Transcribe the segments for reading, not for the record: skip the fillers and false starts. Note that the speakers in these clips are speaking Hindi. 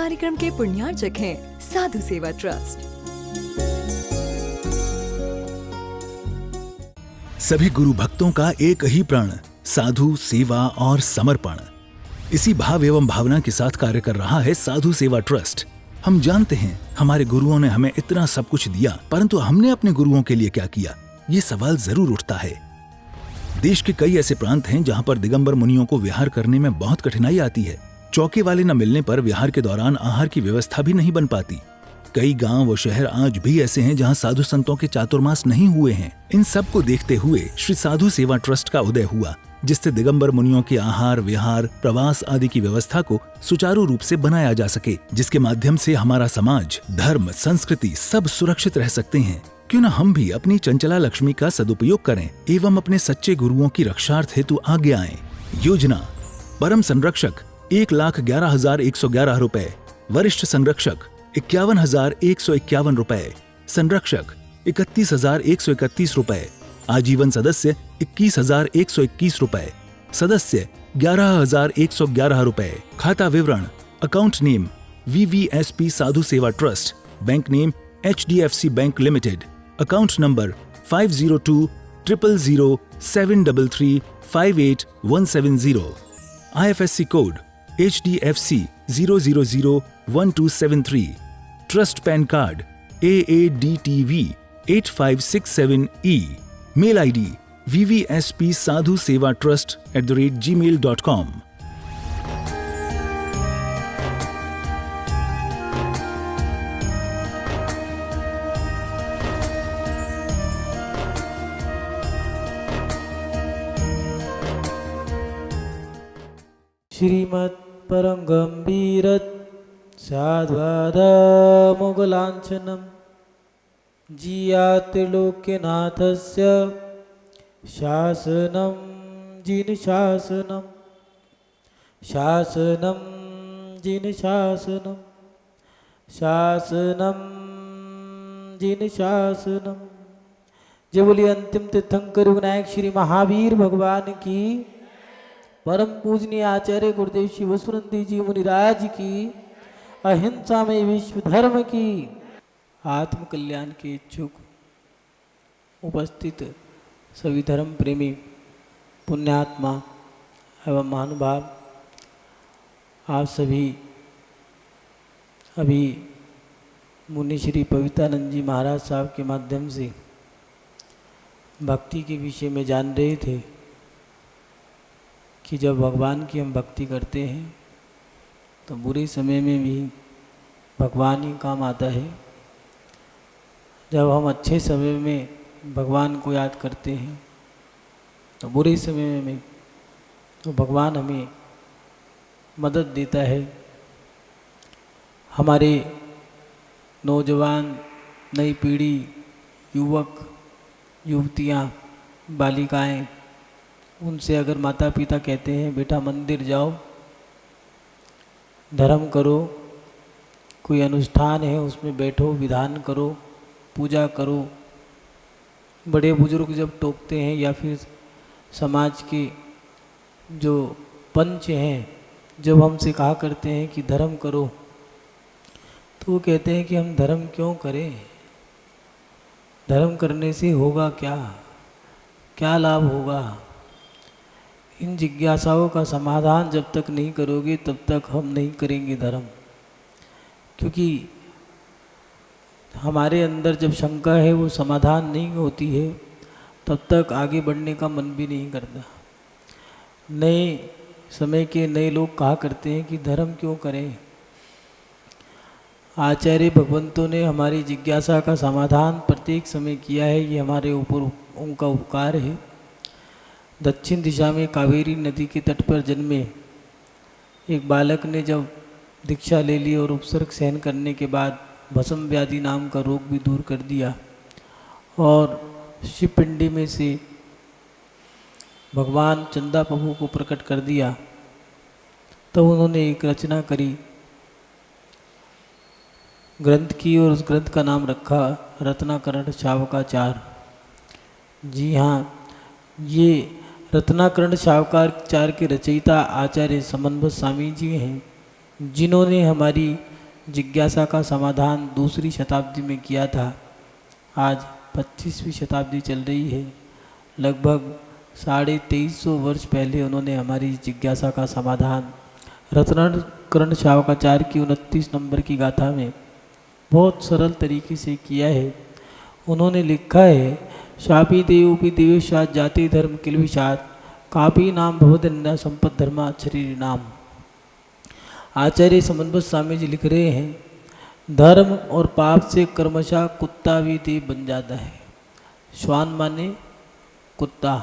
कार्यक्रम के पुण्यार्चक हैं साधु सेवा ट्रस्ट। सभी गुरु भक्तों का एक ही प्रण, साधु सेवा और समर्पण। इसी भाव एवं भावना के साथ कार्य कर रहा है साधु सेवा ट्रस्ट। हम जानते हैं हमारे गुरुओं ने हमें इतना सब कुछ दिया, परंतु हमने अपने गुरुओं के लिए क्या किया, ये सवाल जरूर उठता है। देश के कई ऐसे प्रांत हैं जहां पर दिगंबर मुनियों को विहार करने में बहुत कठिनाई आती है। चौके वाले न मिलने पर विहार के दौरान आहार की व्यवस्था भी नहीं बन पाती। कई गांव व शहर आज भी ऐसे हैं जहां साधु संतों के चातुर्मास नहीं हुए हैं। इन सब को देखते हुए श्री साधु सेवा ट्रस्ट का उदय हुआ, जिससे दिगंबर मुनियों के आहार, विहार, प्रवास आदि की व्यवस्था को सुचारू रूप से बनाया जा सके, जिसके माध्यम से हमारा समाज, धर्म, संस्कृति सब सुरक्षित रह सकते हैं। क्यों न हम भी अपनी चंचला लक्ष्मी का सदुपयोग करें एवं अपने सच्चे गुरुओं की रक्षार्थ हेतु आगे आएं। योजना: परम संरक्षक 1,11,111 रुपए, वरिष्ठ संरक्षक 51,151 रुपए, संरक्षक 31,131 रुपए, आजीवन सदस्य 21,121 रुपए, सदस्य 11,111 रुपए। खाता विवरण: account name VVSP Sadhu Seva trust, bank name HDFC bank limited, account number 50200073358170, IFSC code HDFC 0001273, trust pan card AADTV 8567E, mail ID VVSP sadhu seva trust@gmail.com। श्रीमत् परम गंभीरत साध्वाद मुगलांछनम जियात्रिलोक्यनाथस्य शासनम जिन शासनम शासनम जिन शासनम शासनम जिन शासनम। जय बोलिए अंतिम तीर्थंकर विनायक श्री महावीर भगवान की, परम पूजनीय आचार्य गुरुदेव श्री वसुनंदी जी मुनिराज की, अहिंसा में विश्व धर्म की। आत्म कल्याण के इच्छुक उपस्थित सभी धर्म प्रेमी पुण्यात्मा एवं महानुभाव, आप सभी अभी मुनि श्री पवित्रानंद जी महाराज साहब के माध्यम से भक्ति के विषय में जान रहे थे कि जब भगवान की हम भक्ति करते हैं तो बुरे समय में भी भगवान ही काम आता है। जब हम अच्छे समय में भगवान को याद करते हैं तो बुरे समय में तो भगवान हमें मदद देता है। हमारे नौजवान, नई पीढ़ी, युवक युवतियाँ, बालिकाएं, उनसे अगर माता पिता कहते हैं बेटा मंदिर जाओ, धर्म करो, कोई अनुष्ठान है उसमें बैठो, विधान करो, पूजा करो, बड़े बुजुर्ग जब टोकते हैं या फिर समाज के जो पंच हैं जब हमसे कहा करते हैं कि धर्म करो, तो वो कहते हैं कि हम धर्म क्यों करें, धर्म करने से होगा क्या, क्या लाभ होगा। इन जिज्ञासाओं का समाधान जब तक नहीं करोगे तब तक हम नहीं करेंगे धर्म, क्योंकि हमारे अंदर जब शंका है वो समाधान नहीं होती है तब तक आगे बढ़ने का मन भी नहीं करता। नए समय के नए लोग कहा करते हैं कि धर्म क्यों करें। आचार्य भगवंतों ने हमारी जिज्ञासा का समाधान प्रत्येक समय किया है, ये हमारे ऊपर उनका उपकार है। दक्षिण दिशा में कावेरी नदी के तट पर जन्मे एक बालक ने जब दीक्षा ले ली और उपसर्ग सहन करने के बाद भस्म व्याधि नाम का रोग भी दूर कर दिया और शिवपिंडी में से भगवान चंदा प्रभु को प्रकट कर दिया, तो उन्होंने एक रचना करी, ग्रंथ की, और उस ग्रंथ का नाम रखा रत्नाकरण शावकाचार। जी हाँ, ये रत्नाकरण शावकाचार के रचयिता आचार्य समन्वत स्वामी जी हैं, जिन्होंने हमारी जिज्ञासा का समाधान दूसरी शताब्दी में किया था। आज 25वीं शताब्दी चल रही है। लगभग 2350 वर्ष पहले उन्होंने हमारी जिज्ञासा का समाधान रत्नाकरण शावकाचार्य की 29 नंबर की गाथा में बहुत सरल तरीके से किया है। उन्होंने लिखा है, शापी देवोपि देवेशात जाति धर्म किल विषात कापी नाम भवदन्या संपत धर्मा शरीर नाम। आचार्य समन्वत स्वामी जी लिख रहे हैं, धर्म और पाप से कर्मशः कुत्ता भी देव बन जाता है। श्वान माने कुत्ता,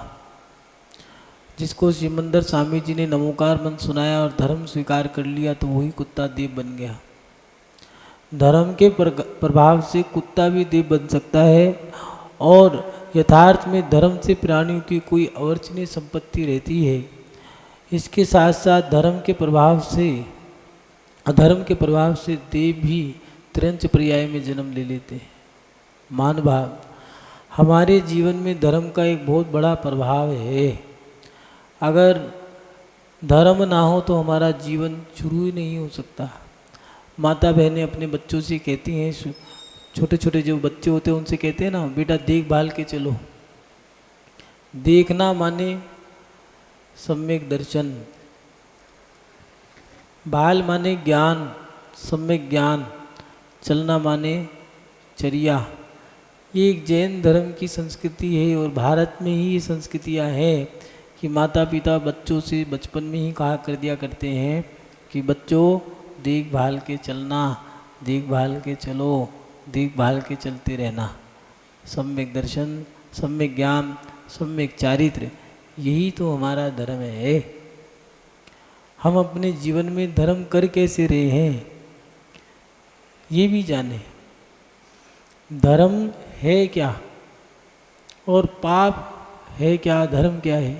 जिसको सिमंदर स्वामी जी ने नमोकार मंत्र सुनाया और धर्म स्वीकार कर लिया तो वही कुत्ता देव बन गया। धर्म के प्रभाव से कुत्ता भी देव बन सकता है और यथार्थ में धर्म से प्राणियों की कोई अवर्चनीय संपत्ति रहती है। इसके साथ साथ धर्म के प्रभाव से अधर्म के प्रभाव से देव भी त्रिंच पर्याय में जन्म ले लेते हैं। मान भाव, हमारे जीवन में धर्म का एक बहुत बड़ा प्रभाव है। अगर धर्म ना हो तो हमारा जीवन शुरू ही नहीं हो सकता। माता बहनें अपने बच्चों से कहती हैं, छोटे छोटे जो बच्चे होते हैं उनसे कहते हैं ना, बेटा देखभाल के चलो। देखना माने सम्यक दर्शन, भाल माने ज्ञान, सम्यक ज्ञान, चलना माने चर्या। ये एक जैन धर्म की संस्कृति है और भारत में ही ये संस्कृतियाँ हैं कि माता पिता बच्चों से बचपन में ही कहा कर दिया करते हैं कि बच्चों देखभाल के चलना, देखभाल के चलो, देखभाल के चलते रहना। सम्यक दर्शन, सम्यक ज्ञान, सम्यक चारित्र, यही तो हमारा धर्म है। हम अपने जीवन में धर्म कर कैसे रहे हैं ये भी जाने। धर्म है क्या और पाप है क्या, धर्म क्या है।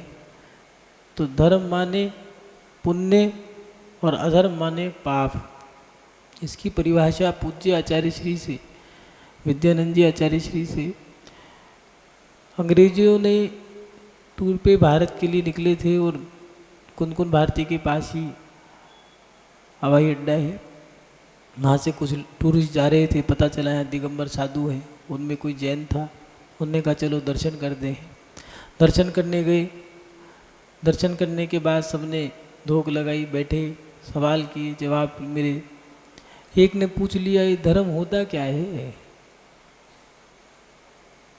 तो धर्म माने पुण्य और अधर्म माने पाप। इसकी परिभाषा पूज्य आचार्य श्री से, विद्यानंद जी आचार्य श्री से। अंग्रेजों ने टूर पे भारत के लिए निकले थे और कुनकुन भारती के पास ही हवाई अड्डा है, वहाँ से कुछ टूरिस्ट जा रहे थे। पता चला है दिगंबर साधु हैं, उनमें कोई जैन था। उनने कहा चलो दर्शन कर दें। दर्शन करने गए। दर्शन करने के बाद सबने धोख लगाई, बैठे, सवाल किए, जवाब मेरे। एक ने पूछ लिया, ये धर्म होता क्या है,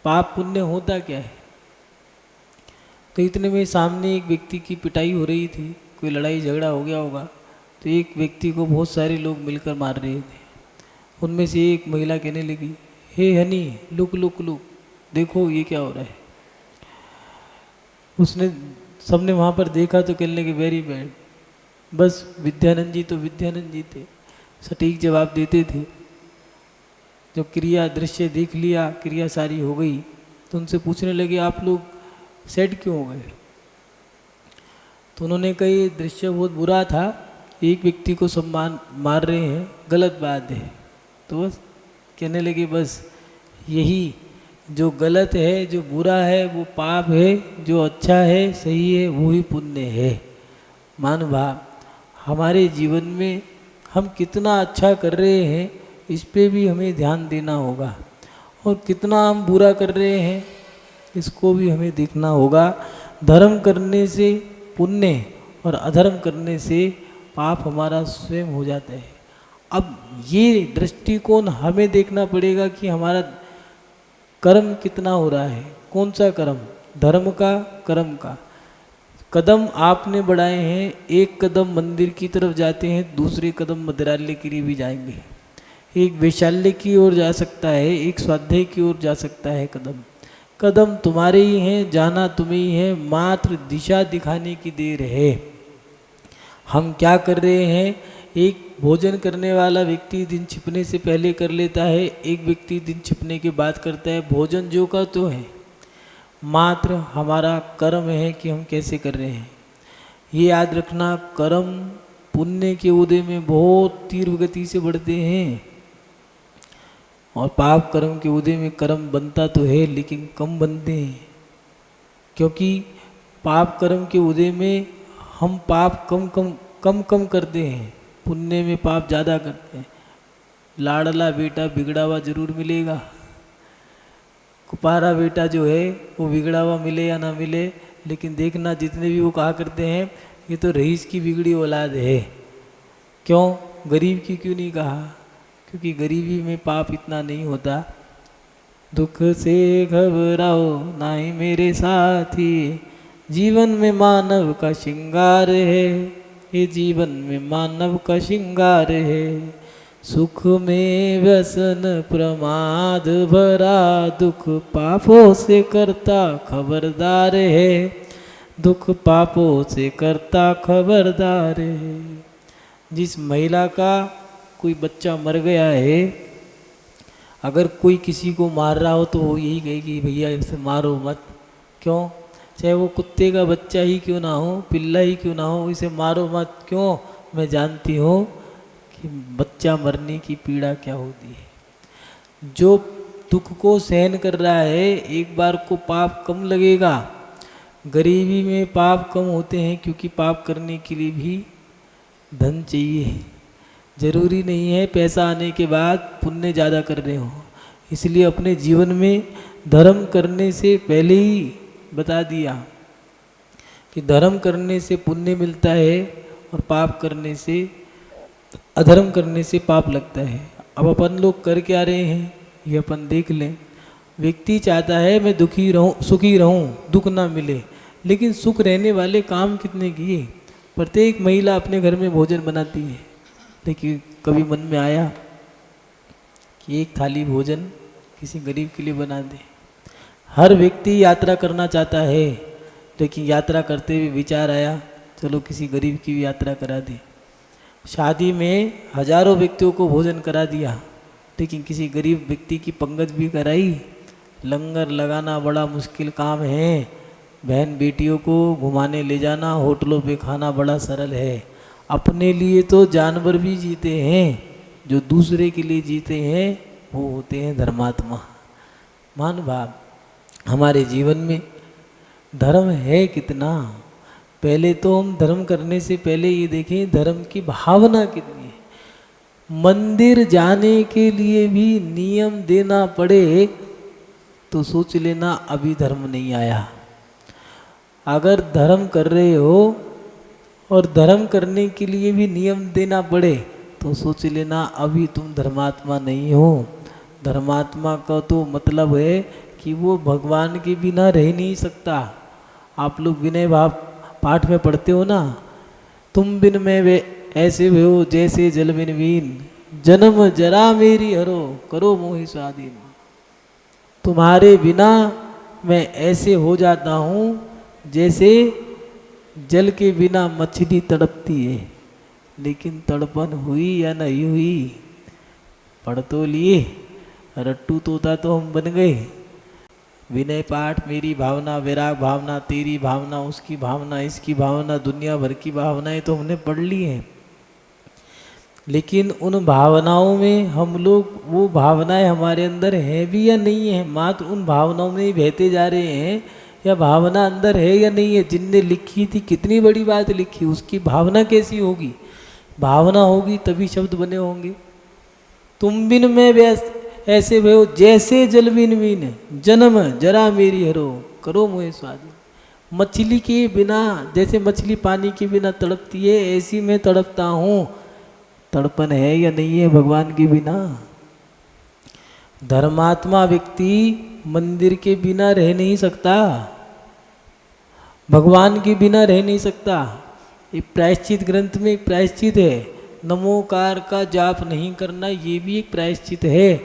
पाप पुण्य होता क्या है। तो इतने में सामने एक व्यक्ति की पिटाई हो रही थी, कोई लड़ाई झगड़ा हो गया होगा। तो एक व्यक्ति को बहुत सारे लोग मिलकर मार रहे थे। उनमें से एक महिला कहने लगी, हे हनी, लुक लुक लुक, देखो ये क्या हो रहा है। उसने सबने वहाँ पर देखा तो कहने लगे वेरी बैड। बस विद्यानंद जी तो विद्यानंद जी थे, सटीक जवाब देते थे। जब क्रिया दृश्य देख लिया, क्रिया सारी हो गई, तो उनसे पूछने लगे आप लोग सेट क्यों हो गए। तो उन्होंने कहा ये दृश्य बहुत बुरा था, एक व्यक्ति को सम्मान मार रहे हैं, गलत बात है। तो बस कहने लगे बस यही, जो गलत है, जो बुरा है वो पाप है, जो अच्छा है सही है वो ही पुण्य है। मान भाव, हमारे जीवन में हम कितना अच्छा कर रहे हैं इस पे भी हमें ध्यान देना होगा, और कितना हम बुरा कर रहे हैं इसको भी हमें देखना होगा। धर्म करने से पुण्य और अधर्म करने से पाप हमारा स्वयं हो जाता है। अब ये दृष्टिकोण हमें देखना पड़ेगा कि हमारा कर्म कितना हो रहा है, कौन सा कर्म, धर्म का, कर्म का। कदम आपने बढ़ाए हैं, एक कदम मंदिर की तरफ जाते हैं, दूसरे कदम मदिरालय के लिए भी जाएंगे। एक वैशाल्य की ओर जा सकता है, एक स्वाध्याय की ओर जा सकता है। कदम कदम तुम्हारे ही हैं, जाना तुम्हें ही है, मात्र दिशा दिखाने की देर है। हम क्या कर रहे हैं, एक भोजन करने वाला व्यक्ति दिन छिपने से पहले कर लेता है, एक व्यक्ति दिन छिपने के बाद करता है। भोजन जो का तो है, मात्र हमारा कर्म है कि हम कैसे कर रहे हैं। ये याद रखना, कर्म पुण्य के उदय में बहुत तीव्र गति से बढ़ते हैं और पाप कर्म के उदय में कर्म बनता तो है लेकिन कम बनते हैं। क्योंकि पाप कर्म के उदय में हम पाप कम करते हैं, पुण्य में पाप ज़्यादा करते हैं। लाडला बेटा बिगड़ा हुआ जरूर मिलेगा। कुपारा बेटा जो है वो बिगड़ा हुआ मिले या ना मिले, लेकिन देखना जितने भी वो कहा करते हैं ये तो रईस की बिगड़ी औलाद है। क्यों? गरीब की क्यों नहीं कहा? क्योंकि गरीबी में पाप इतना नहीं होता। दुख से घबराओ नहीं मेरे साथी, जीवन में मानव का श्रृंगार है, ये जीवन में मानव का श्रृंगार है। सुख में व्यसन प्रमाद भरा, दुख पापों से करता खबरदार है, दुख पापों से करता खबरदार है। जिस महिला का कोई बच्चा मर गया है, अगर कोई किसी को मार रहा हो तो वो यही कहेगी भैया इसे मारो मत। क्यों? चाहे वो कुत्ते का बच्चा ही क्यों ना हो, पिल्ला ही क्यों ना हो, इसे मारो मत। क्यों? मैं जानती हूँ कि बच्चा मरने की पीड़ा क्या होती है। जो दुख को सहन कर रहा है, एक बार को पाप कम लगेगा। गरीबी में पाप कम होते हैं क्योंकि पाप करने के लिए भी धन चाहिए। जरूरी नहीं है पैसा आने के बाद पुण्य ज़्यादा कर रहे हो। इसलिए अपने जीवन में धर्म करने से पहले ही बता दिया कि धर्म करने से पुण्य मिलता है और पाप करने से, अधर्म करने से पाप लगता है। अब अपन लोग कर क्या रहे हैं ये अपन देख लें। व्यक्ति चाहता है मैं दुखी रहूं, सुखी रहूं, दुख ना मिले, लेकिन सुख रहने वाले काम कितने किए। प्रत्येक महिला अपने घर में भोजन बनाती है। देखिए कभी मन में आया कि एक थाली भोजन किसी गरीब के लिए बना दे। हर व्यक्ति यात्रा करना चाहता है, लेकिन यात्रा करते हुए विचार आया चलो किसी गरीब की भी यात्रा करा दे। शादी में हजारों व्यक्तियों को भोजन करा दिया, लेकिन किसी गरीब व्यक्ति की पंगत भी कराई। लंगर लगाना बड़ा मुश्किल काम है, बहन बेटियों को घुमाने ले जाना, होटलों पे खाना बड़ा सरल है। अपने लिए तो जानवर भी जीते हैं, जो दूसरे के लिए जीते हैं वो होते हैं धर्मात्मा। मान भाव हमारे जीवन में धर्म है कितना। पहले तो हम धर्म करने से पहले ये देखें धर्म की भावना कितनी है। मंदिर जाने के लिए भी नियम देना पड़े तो सोच लेना अभी धर्म नहीं आया। अगर धर्म कर रहे हो और धर्म करने के लिए भी नियम देना पड़े तो सोच लेना अभी तुम धर्मात्मा नहीं हो। धर्मात्मा का तो मतलब है कि वो भगवान के बिना रह नहीं सकता। आप लोग विनय भाव पाठ में पढ़ते हो ना, तुम बिन में वे ऐसे हो जैसे जल बिन वीन, जन्म जरा मेरी हरो करो मोहि स्वाधीन। तुम्हारे बिना मैं ऐसे हो जाता हूँ जैसे जल के बिना मछली तड़पती है। लेकिन तड़पन हुई या नहीं हुई? पढ़ तो लिए, रट्टू तोता तो हम बन गए। विनय पाठ मेरी भावना, वैराग भावना, तेरी भावना, उसकी भावना, इसकी भावना, दुनिया भर की भावनाएं तो हमने पढ़ ली हैं। लेकिन उन भावनाओं में हम लोग, वो भावनाएं हमारे अंदर हैं भी या नहीं है? मात्र उन भावनाओं में ही बहते जा रहे हैं या भावना अंदर है या नहीं है? जिनने लिखी थी कितनी बड़ी बात लिखी, उसकी भावना कैसी होगी? भावना होगी तभी शब्द बने होंगे। तुम बिन में व्यस्त ऐसे भयो जैसे जल बिन वीन, जन्म जरा मेरी हरो करो मोहे स्वाधीन। मछली के बिना, जैसे मछली पानी के बिना तड़पती है, ऐसी मैं तड़पता हूँ। तड़पन है या नहीं है भगवान के बिना? धर्मात्मा व्यक्ति मंदिर के बिना रह नहीं सकता, भगवान के बिना रह नहीं सकता। एक प्रायश्चित ग्रंथ में एक प्रायश्चित है, नमोकार का जाप नहीं करना, ये भी एक प्रायश्चित है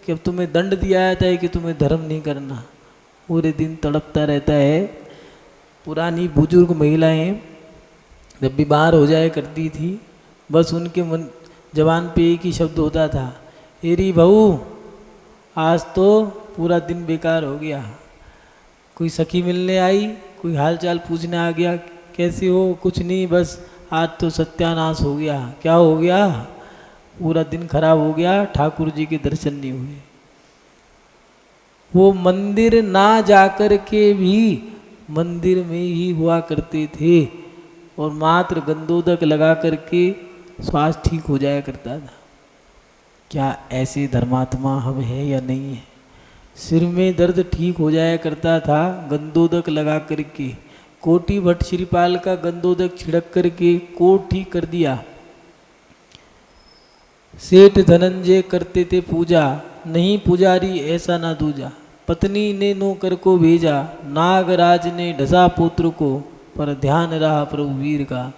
कि अब तुम्हें दंड दिया जाता है कि तुम्हें धर्म नहीं करना। पूरे दिन तड़पता रहता है। पुरानी बुजुर्ग महिलाएं जब बीमार हो जाया करती थी, बस उनके मन जबान पे एक ही शब्द होता था, एरी बहू आज तो पूरा दिन बेकार हो गया। कोई सखी मिलने आई, कोई हाल चाल पूछने आ गया, कैसे हो? कुछ नहीं, बस आज तो सत्यानाश हो गया। क्या हो गया? पूरा दिन खराब हो गया, ठाकुर जी के दर्शन नहीं हुए। वो मंदिर ना जाकर के भी मंदिर में ही हुआ करते थे और मात्र गंदोदक लगा करके स्वास्थ्य ठीक हो जाया करता था। क्या ऐसे धर्मात्मा हम हैं या नहीं है? सिर में दर्द ठीक हो जाया करता था गंदोदक लगा करके, कोटि भट्ट श्रीपाल का गंदोदक छिड़क करके कोट ठीक कर दिया। सेठ धनंजय करते थे पूजा, नहीं पुजारी ऐसा ना दूजा। पत्नी ने नौकर को भेजा, नागराज ने ढसा पुत्र को, पर ध्यान रहा प्रभु वीर का।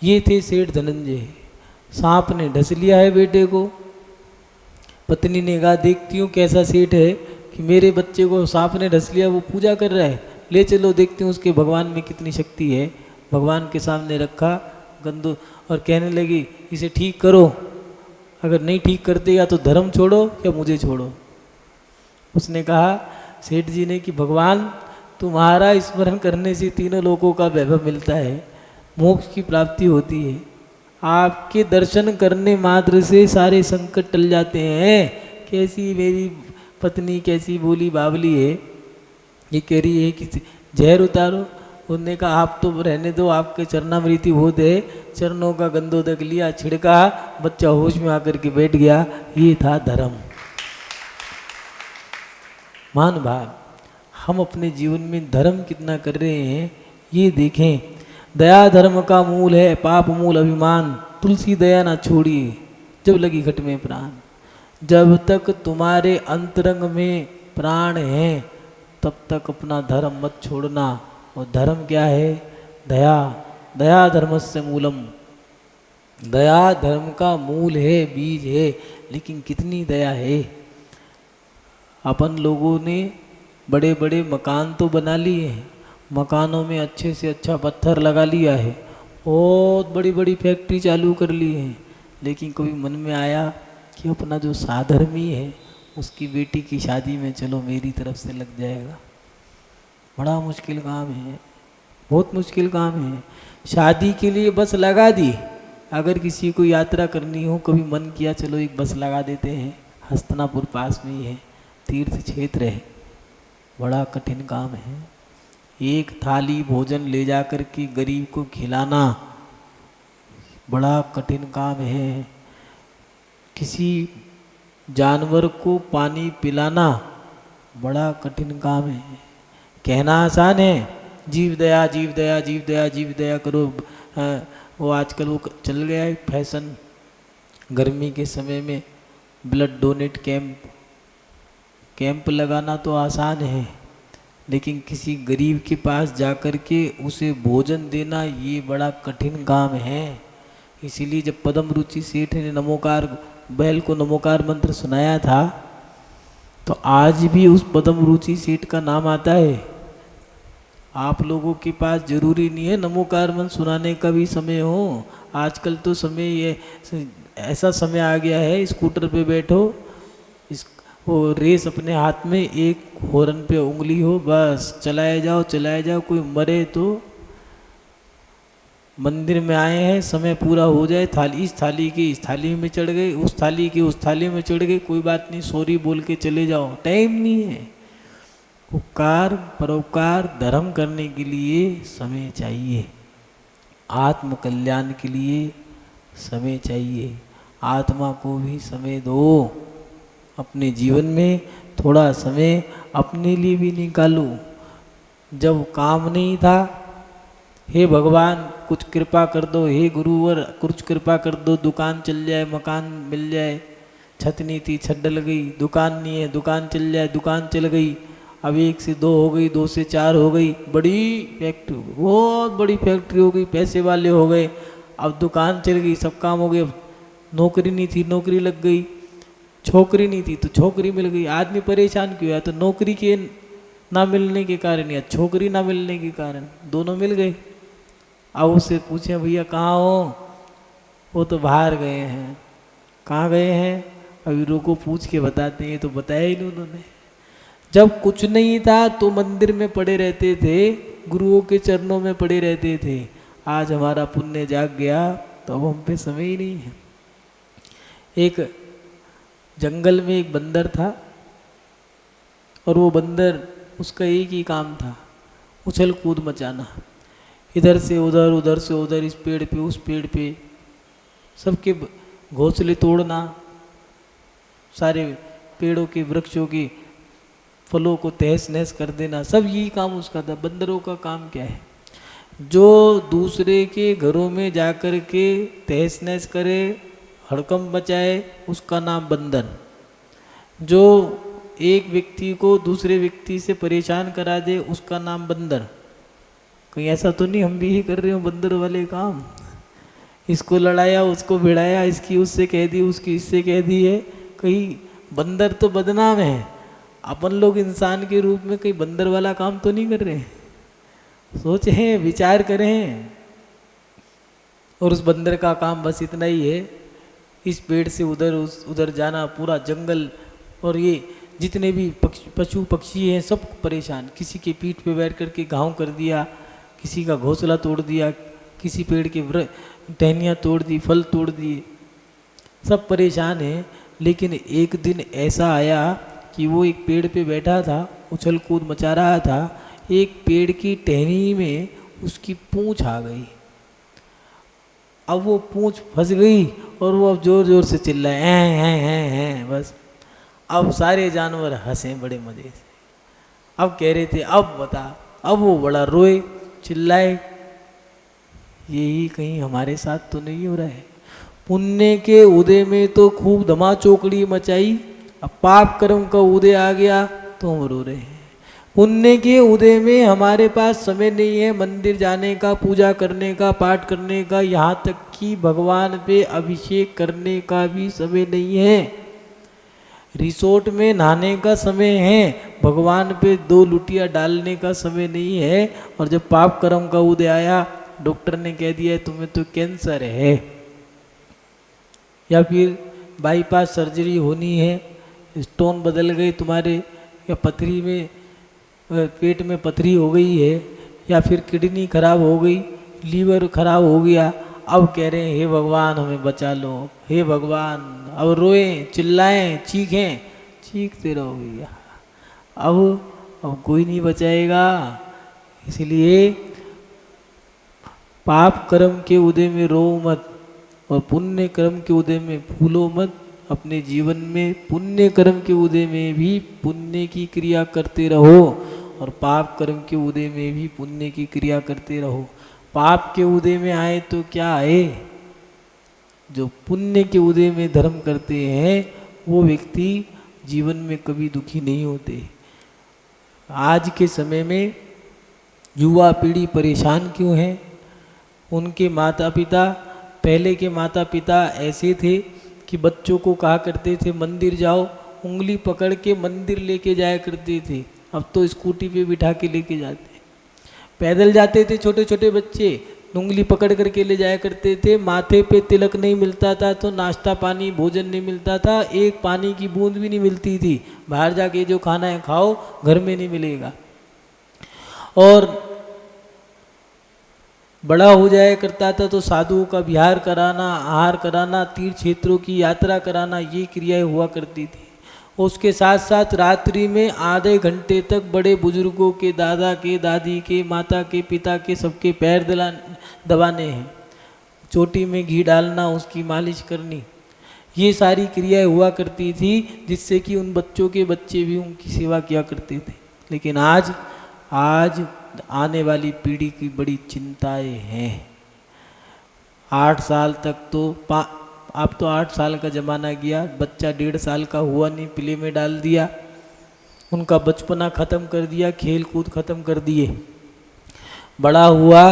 ये थे सेठ धनंजय। सांप ने ढस लिया है बेटे को। पत्नी ने कहा देखती हूँ कैसा सेठ है कि मेरे बच्चे को सांप ने ढस लिया, वो पूजा कर रहा है, ले चलो देखती हूँ उसके भगवान में कितनी शक्ति है। भगवान के सामने रखा गंदो और कहने लगी इसे ठीक करो, अगर नहीं ठीक करते या तो धर्म छोड़ो या मुझे छोड़ो। उसने कहा सेठ जी ने कि भगवान तुम्हारा स्मरण करने से तीनों लोगों का वैभव मिलता है, मोक्ष की प्राप्ति होती है, आपके दर्शन करने मात्र से सारे संकट टल जाते हैं। कैसी मेरी पत्नी कैसी बोली बावली है, ये कह रही है कि जहर उतारो। उन्होंने कहा आप तो रहने दो, आपके चरणामृति बहुत है। चरणों का गंदोदक लिया, छिड़का, बच्चा होश में आकर के बैठ गया। ये था धर्म। मान भाव हम अपने जीवन में धर्म कितना कर रहे हैं ये देखें। दया धर्म का मूल है, पाप मूल अभिमान, तुलसी दया ना छोड़िए जब लगी घट में प्राण। जब तक तुम्हारे अंतरंग में प्राण है तब तक अपना धर्म मत छोड़ना। और धर्म क्या है? दया। दया धर्मस्य मूलम। दया धर्म का मूल है, बीज है। लेकिन कितनी दया है? अपन लोगों ने बड़े बड़े मकान तो बना लिए हैं, मकानों में अच्छे से अच्छा पत्थर लगा लिया है, बहुत बड़ी बड़ी फैक्ट्री चालू कर ली है, लेकिन कभी मन में आया कि अपना जो साधर्मी है उसकी बेटी की शादी में चलो मेरी तरफ से लग जाएगा। बड़ा मुश्किल काम है, बहुत मुश्किल काम है। शादी के लिए बस लगा दी, अगर किसी को यात्रा करनी हो कभी मन किया चलो एक बस लगा देते हैं, हस्तिनापुर पास में ही है, तीर्थ क्षेत्र है, बड़ा कठिन काम है। एक थाली भोजन ले जा कर के गरीब को खिलाना बड़ा कठिन काम है। किसी जानवर को पानी पिलाना बड़ा कठिन काम है। कहना आसान है जीव दया जीव दया जीव दया जीव दया करो, वो आजकल वो चल गया है फैशन। गर्मी के समय में ब्लड डोनेट कैंप लगाना तो आसान है, लेकिन किसी गरीब के पास जाकर के उसे भोजन देना ये बड़ा कठिन काम है। इसीलिए जब पद्म रुचि सेठ ने नमोकार बैल को नमोकार मंत्र सुनाया था तो आज भी उस पद्म रुचि सेठ का नाम आता है। आप लोगों के पास जरूरी नहीं है नमोकार मंत्र सुनाने का भी समय हो। आजकल तो समय ये ऐसा समय आ गया है, स्कूटर पे बैठो, वो रेस अपने हाथ में, एक हॉर्न पे उंगली हो, बस चलाए जाओ। कोई मरे तो मंदिर में आए हैं, समय पूरा हो जाए, थाली इस थाली की इस थाली में चढ़ गए, उस थाली की उस थाली में चढ़ गए, कोई बात नहीं, सॉरी बोल के चले जाओ। टाइम नहीं है। उपकार परोपकार धर्म करने के लिए समय चाहिए, आत्म कल्याण के लिए समय चाहिए। आत्मा को भी समय दो, अपने जीवन में थोड़ा समय अपने लिए भी निकालो। जब काम नहीं था, हे भगवान कुछ कृपा कर दो, हे गुरुवर कुछ कृपा कर दो, दुकान चल जाए, मकान मिल जाए। छत नहीं थी, छत डल गई, दुकान नहीं है, दुकान चल जाए, दुकान चल गई। अब 1 से 2 हो गई, 2 से 4 हो गई, बड़ी फैक्ट्री हो गई, बहुत बड़ी फैक्ट्री हो गई, पैसे वाले हो गए। अब दुकान चल गई, सब काम हो गए। अब नौकरी नहीं थी, नौकरी लग गई। छोकरी नहीं थी तो छोकरी मिल गई। आदमी परेशान क्यों है? तो नौकरी के ना मिलने के कारण या छोकरी ना मिलने के कारण, दोनों मिल गए। अब उससे पूछे भैया कहाँ हो? वो तो बाहर गए हैं। कहाँ गए हैं? अभी रुको पूछ के बताते हैं। तो बताया ही नहीं उन्होंने। जब कुछ नहीं था तो मंदिर में पड़े रहते थे, गुरुओं के चरणों में पड़े रहते थे। आज हमारा पुण्य जाग गया तो अब हम पे समय ही नहीं है। एक जंगल में एक बंदर था और वो बंदर, उसका एक ही काम था उछल कूद मचाना, इधर से उधर, उधर से उधर, इस पेड़ पे उस पेड़ पे, सबके घोंसले तोड़ना, सारे पेड़ों के वृक्षों के फलों को तहस नहस कर देना, सब यही काम उसका था। बंदरों का काम क्या है? जो दूसरे के घरों में जाकर के तहस नहस करे, हड़कंप मचाए, उसका नाम बंदर। जो एक व्यक्ति को दूसरे व्यक्ति से परेशान करा दे, उसका नाम बंदर। कहीं ऐसा तो नहीं हम भी ही कर रहे हो बंदर वाले काम? इसको लड़ाया, उसको भिड़ाया, इसकी उससे कह दी, उसकी इससे कह दी है। कहीं बंदर तो बदनाम है, अपन लोग इंसान के रूप में कहीं बंदर वाला काम तो नहीं कर रहे? सोचें, विचार करें। और उस बंदर का काम बस इतना ही है, इस पेड़ से उधर उधर जाना, पूरा जंगल, और ये जितने भी पशु पक्षी हैं सब परेशान। किसी के पीठ पे बैठ करके घाव कर दिया, किसी का घोंसला तोड़ दिया, किसी पेड़ के टहनियाँ तोड़ दी, फल तोड़ दिए, सब परेशान हैं। लेकिन एक दिन ऐसा आया कि वो एक पेड़ पे बैठा था, उछल कूद मचा रहा था। एक पेड़ की टहनी में उसकी पूंछ आ गई। अब वो पूंछ फंस गई और वो अब जोर जोर से चिल्लाए, हैं बस। अब सारे जानवर हंसे बड़े मजे से। अब कह रहे थे, अब बता। अब वो बड़ा रोए, चिल्लाए, यही कहीं हमारे साथ तो नहीं हो रहा है? पुण्य के उदय में तो खूब धमा चौकड़ी मचाई, अब पाप कर्म का उदय आ गया तो हम रो रहे हैं। पुण्य के उदय में हमारे पास समय नहीं है मंदिर जाने का, पूजा करने का, पाठ करने का, यहाँ तक कि भगवान पे अभिषेक करने का भी समय नहीं है। रिसोर्ट में नहाने का समय है, भगवान पे 2 लुटिया डालने का समय नहीं है। और जब पाप कर्म का उदय आया, डॉक्टर ने कह दिया तुम्हें तो कैंसर है, या फिर बाईपास सर्जरी होनी है, स्टोन बदल गए तुम्हारे, या पथरी में, पेट में पथरी हो गई है, या फिर किडनी खराब हो गई, लीवर खराब हो गया। अब कह रहे हैं हे भगवान हमें बचा लो, हे भगवान। अब रोएं, चिल्लाएं, चीखें, चीखते रहो भैया। अब कोई नहीं बचाएगा। इसलिए पाप कर्म के उदय में रो मत, और पुण्य कर्म के उदय में भूलो मत। अपने जीवन में पुण्य कर्म के उदय में भी पुण्य की क्रिया करते रहो, और पाप कर्म के उदय में भी पुण्य की क्रिया करते रहो। पाप के उदय में आए तो क्या आए, जो पुण्य के उदय में धर्म करते हैं वो व्यक्ति जीवन में कभी दुखी नहीं होते। आज के समय में युवा पीढ़ी परेशान क्यों है? उनके माता पिता, पहले के माता पिता ऐसे थे कि बच्चों को कहा करते थे मंदिर जाओ, उंगली पकड़ के मंदिर लेके जाया करते थे। अब तो स्कूटी पे बिठा के लेके जाते। पैदल जाते थे छोटे छोटे बच्चे, उंगली पकड़ करके ले जाया करते थे। माथे पे तिलक नहीं मिलता था तो नाश्ता पानी भोजन नहीं मिलता था, एक पानी की बूंद भी नहीं मिलती थी। बाहर जाके जो खाना है खाओ, घर में नहीं मिलेगा। और बड़ा हो जाया करता था तो साधुओं का विहार कराना, आहार कराना, तीर्थ क्षेत्रों की यात्रा कराना, ये क्रियाएं हुआ करती थी। उसके साथ साथ रात्रि में आधे घंटे तक बड़े बुजुर्गों के, दादा के, दादी के, माता के, पिता के, सबके पैर दबाने हैं, चोटी में घी डालना, उसकी मालिश करनी, ये सारी क्रियाएं हुआ करती थी, जिससे कि उन बच्चों के बच्चे भी उनकी सेवा किया करते थे। लेकिन आज आने वाली पीढ़ी की बड़ी चिंताएं हैं। 8 साल तक तो अब तो 8 साल का ज़माना गया, बच्चा 1.5 साल का हुआ नहीं प्ले में डाल दिया, उनका बचपना ख़त्म कर दिया, खेल कूद ख़त्म कर दिए। बड़ा हुआ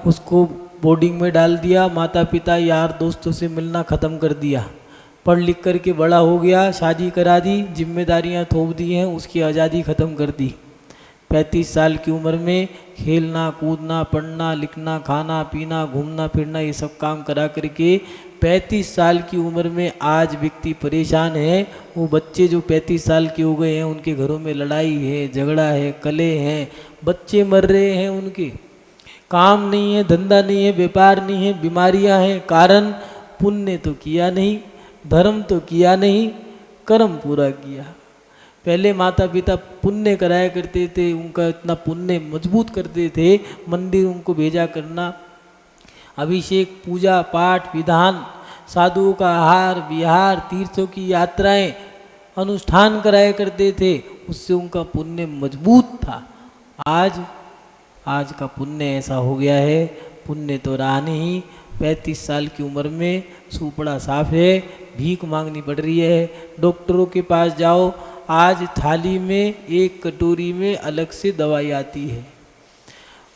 उसको बोर्डिंग में डाल दिया, माता पिता यार दोस्तों से मिलना ख़त्म कर दिया। पढ़ लिख कर के बड़ा हो गया, शादी करा दी, जिम्मेदारियां थोप दी हैं, उसकी आज़ादी ख़त्म कर दी। 35 साल की उम्र में खेलना कूदना, पढ़ना लिखना, खाना पीना, घूमना फिरना, ये सब काम करा करके 35 साल की उम्र में आज व्यक्ति परेशान है। वो बच्चे जो 35 साल के हो गए हैं, उनके घरों में लड़ाई है, झगड़ा है, कलह हैं, बच्चे मर रहे हैं, उनके काम नहीं है, धंधा नहीं है, व्यापार नहीं है, बीमारियां हैं। कारण पुण्य तो किया नहीं, धर्म तो किया नहीं, कर्म पूरा किया। पहले माता पिता पुण्य कराया करते थे, उनका इतना पुण्य मजबूत करते थे, मंदिर उनको भेजा करना, अभिषेक पूजा पाठ विधान साधुओं का आहार विहार, तीर्थों की यात्राएं, अनुष्ठान कराया करते थे, उससे उनका पुण्य मजबूत था। आज का पुण्य ऐसा हो गया है, पुण्य तो रहा नहीं। 35 साल की उम्र में सूपड़ा साफ है, भीख मांगनी पड़ रही है। डॉक्टरों के पास जाओ, आज थाली में एक कटोरी में अलग से दवाई आती है।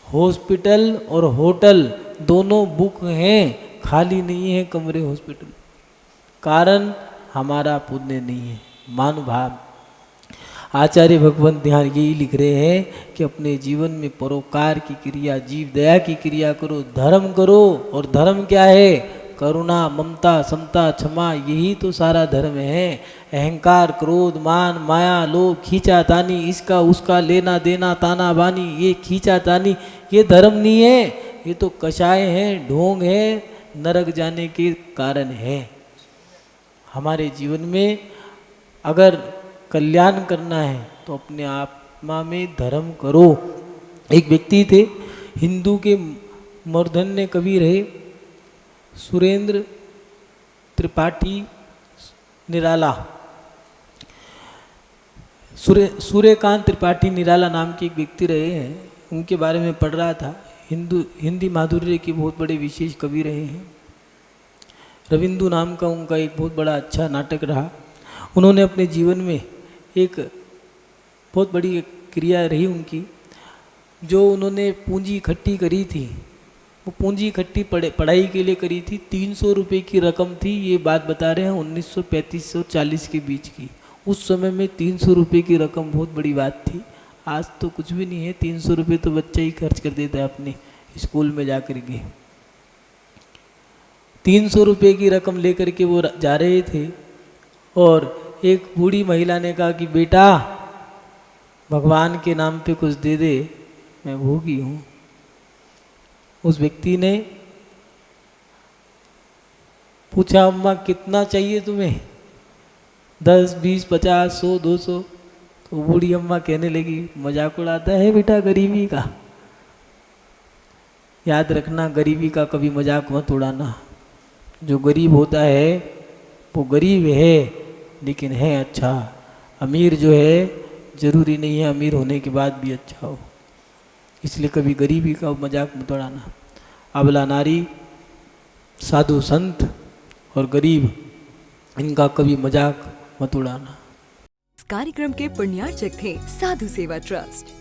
हॉस्पिटल और होटल दोनों बुक हैं, खाली नहीं है कमरे हॉस्पिटल। कारण हमारा पुण्य नहीं है। मानुभाव आचार्य भगवंत ध्यान यही लिख रहे हैं कि अपने जीवन में परोपकार की क्रिया, जीव दया की क्रिया करो, धर्म करो। और धर्म क्या है? करुणा, ममता, समता, क्षमा, यही तो सारा धर्म है। अहंकार, क्रोध, मान, माया, लोभ, खींचातानी, इसका उसका लेना देना, ताना बानी, ये खींचातानी, ये धर्म नहीं है। ये तो कषाय है, ढोंग है, नरक जाने के कारण है। हमारे जीवन में अगर कल्याण करना है तो अपने आत्मा में धर्म करो। एक व्यक्ति थे, हिंदू के मूर्धन्य कवि रहे, सुरेंद्र त्रिपाठी निराला, सूर्यकांत त्रिपाठी निराला नाम के एक व्यक्ति रहे हैं। उनके बारे में पढ़ रहा था। हिंदी माधुर्य के बहुत बड़े विशेष कवि रहे हैं। रविंदु नाम का उनका एक बहुत बड़ा अच्छा नाटक रहा। उन्होंने अपने जीवन में एक बहुत बड़ी क्रिया रही उनकी, जो उन्होंने पूंजी इकट्ठी करी थी, वो पूंजी इकट्ठी पढ़ाई के लिए करी थी। 300 रुपये की रकम थी। ये बात बता रहे हैं 1935 और 40 के बीच की। उस समय में 300 रुपये की रकम बहुत बड़ी बात थी। आज तो कुछ भी नहीं है। 300 रुपये तो बच्चा ही खर्च कर देता है अपने स्कूल में जा कर के। 300 रुपये की रकम लेकर के वो जा रहे थे और एक बूढ़ी महिला ने कहा कि बेटा, भगवान के नाम पे कुछ दे दे, मैं भूखी हूँ। उस व्यक्ति ने पूछा, अम्मा कितना चाहिए तुम्हें? 10, 20, 50, 100, 200? तो बूढ़ी अम्मा कहने लगी, मजाक उड़ाता है बेटा गरीबी का। याद रखना, गरीबी का कभी मजाक मत उड़ाना। जो गरीब होता है वो गरीब है, लेकिन है अच्छा। अमीर जो है जरूरी नहीं है अमीर होने के बाद भी अच्छा हो। इसलिए कभी गरीबी का मजाक मत उड़ाना। अबला नारी, साधु संत और गरीब, इनका कभी मजाक मत उड़ाना। इस कार्यक्रम के पुण्यार्चक थे साधु सेवा ट्रस्ट।